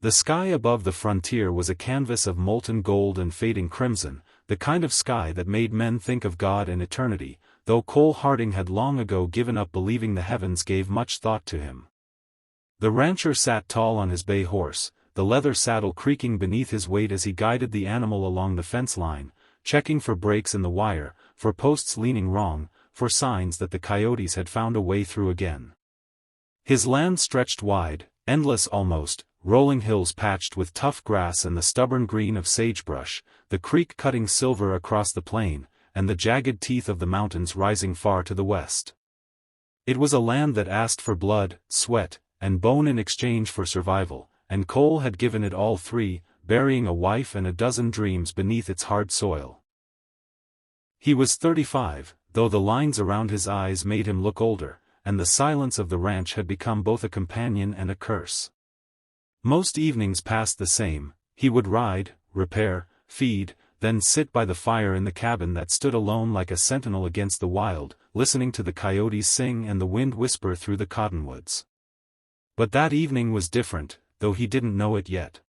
The sky above the frontier was a canvas of molten gold and fading crimson, the kind of sky that made men think of God and eternity, though Cole Harding had long ago given up believing the heavens gave much thought to him. The rancher sat tall on his bay horse, the leather saddle creaking beneath his weight as he guided the animal along the fence line, checking for breaks in the wire, for posts leaning wrong, for signs that the coyotes had found a way through again. His land stretched wide, endless almost, rolling hills patched with tough grass and the stubborn green of sagebrush, the creek cutting silver across the plain, and the jagged teeth of the mountains rising far to the west. It was a land that asked for blood, sweat, and bone in exchange for survival, and Cole had given it all three, burying a wife and a dozen dreams beneath its hard soil. He was 35, though the lines around his eyes made him look older, and the silence of the ranch had become both a companion and a curse. Most evenings passed the same. He would ride, repair, feed, then sit by the fire in the cabin that stood alone like a sentinel against the wild, listening to the coyotes sing and the wind whisper through the cottonwoods. But that evening was different, though he didn't know it yet.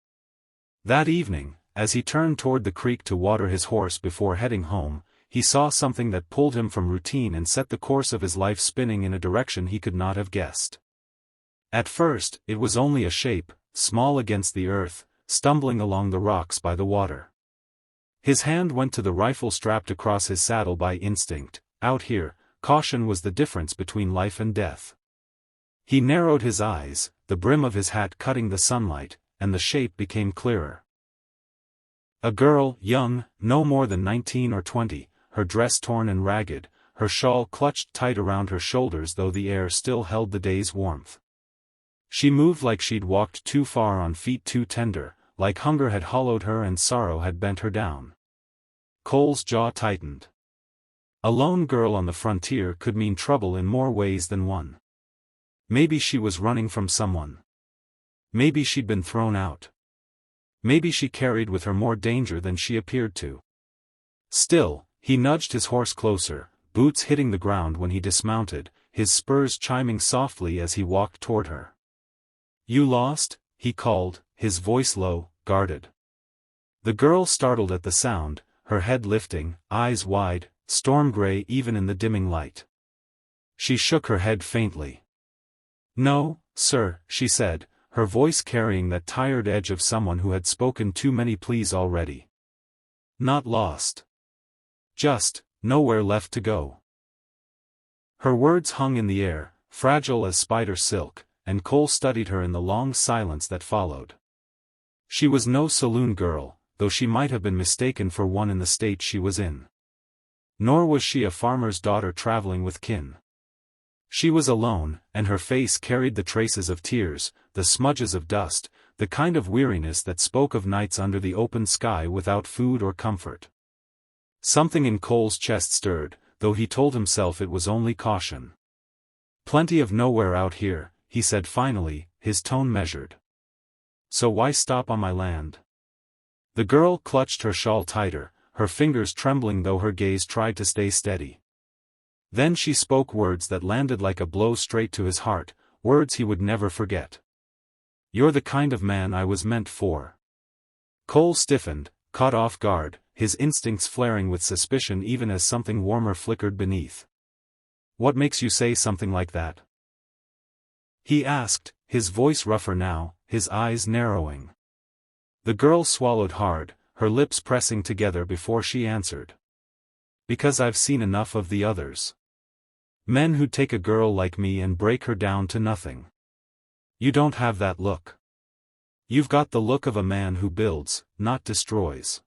That evening, as he turned toward the creek to water his horse before heading home, he saw something that pulled him from routine and set the course of his life spinning in a direction he could not have guessed. At first, it was only a shape, small against the earth, stumbling along the rocks by the water. His hand went to the rifle strapped across his saddle by instinct. Out here, caution was the difference between life and death. He narrowed his eyes, the brim of his hat cutting the sunlight, and the shape became clearer. A girl, young, no more than 19 or 20, her dress torn and ragged, her shawl clutched tight around her shoulders though the air still held the day's warmth. She moved like she'd walked too far on feet too tender, like hunger had hollowed her and sorrow had bent her down. Cole's jaw tightened. A lone girl on the frontier could mean trouble in more ways than one. Maybe she was running from someone. Maybe she'd been thrown out. Maybe she carried with her more danger than she appeared to. Still, he nudged his horse closer, boots hitting the ground when he dismounted, his spurs chiming softly as he walked toward her. "You lost?" he called, his voice low, guarded. The girl startled at the sound, her head lifting, eyes wide, storm-gray even in the dimming light. She shook her head faintly. "No, sir," she said, her voice carrying that tired edge of someone who had spoken too many pleas already. "Not lost. Just, nowhere left to go." Her words hung in the air, fragile as spider silk, and Cole studied her in the long silence that followed. She was no saloon girl, though she might have been mistaken for one in the state she was in. Nor was she a farmer's daughter traveling with kin. She was alone, and her face carried the traces of tears, the smudges of dust, the kind of weariness that spoke of nights under the open sky without food or comfort. Something in Cole's chest stirred, though he told himself it was only caution. "Plenty of nowhere out here," he said finally, his tone measured. "So why stop on my land?" The girl clutched her shawl tighter, her fingers trembling though her gaze tried to stay steady. Then she spoke words that landed like a blow straight to his heart, words he would never forget. "You're the kind of man I was meant for." Cole stiffened, caught off guard, his instincts flaring with suspicion even as something warmer flickered beneath. "What makes you say something like that?" he asked, his voice rougher now, his eyes narrowing. The girl swallowed hard, her lips pressing together before she answered. "Because I've seen enough of the others. Men who take a girl like me and break her down to nothing. You don't have that look. You've got the look of a man who builds, not destroys.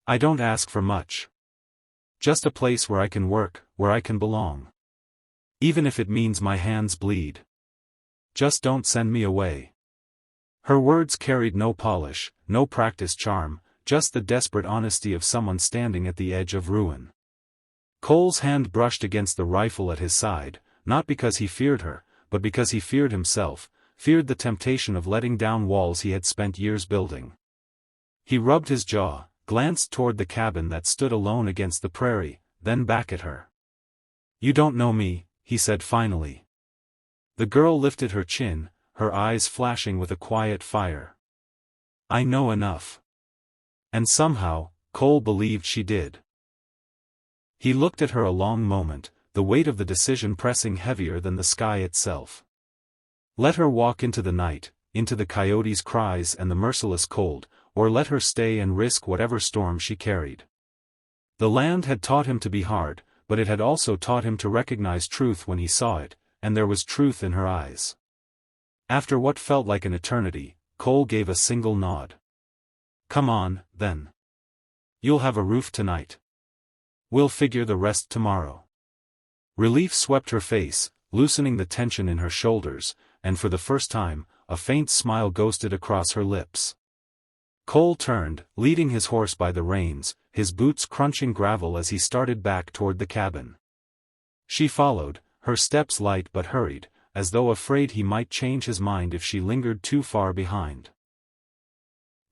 I don't ask for much. Just a place where I can work, where I can belong. Even if it means my hands bleed. Just don't send me away." Her words carried no polish, no practiced charm, just the desperate honesty of someone standing at the edge of ruin. Cole's hand brushed against the rifle at his side, not because he feared her, but because he feared himself, feared the temptation of letting down walls he had spent years building. He rubbed his jaw, glanced toward the cabin that stood alone against the prairie, then back at her. "You don't know me," he said finally. The girl lifted her chin, her eyes flashing with a quiet fire. I know enough. And somehow, Cole believed she did. He looked at her a long moment, the weight of the decision pressing heavier than the sky itself. Let her walk into the night, into the coyotes' cries and the merciless cold, or let her stay and risk whatever storm she carried. The land had taught him to be hard, but it had also taught him to recognize truth when he saw it, and there was truth in her eyes. After what felt like an eternity, Cole gave a single nod. Come on, then. You'll have a roof tonight. We'll figure the rest tomorrow. Relief swept her face, loosening the tension in her shoulders, and for the first time, a faint smile ghosted across her lips. Cole turned, leading his horse by the reins, his boots crunching gravel as he started back toward the cabin. She followed, her steps light but hurried, as though afraid he might change his mind if she lingered too far behind.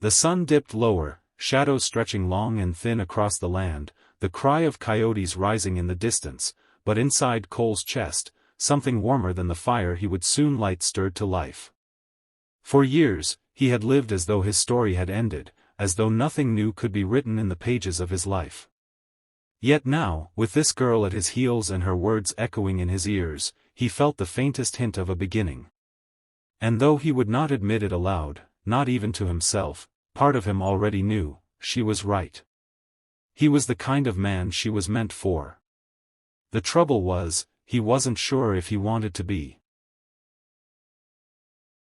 The sun dipped lower, shadows stretching long and thin across the land, the cry of coyotes rising in the distance, but inside Cole's chest, something warmer than the fire he would soon light stirred to life. For years, he had lived as though his story had ended, as though nothing new could be written in the pages of his life. Yet now, with this girl at his heels and her words echoing in his ears, he felt the faintest hint of a beginning. And though he would not admit it aloud, not even to himself, part of him already knew, she was right. He was the kind of man she was meant for. The trouble was, he wasn't sure if he wanted to be.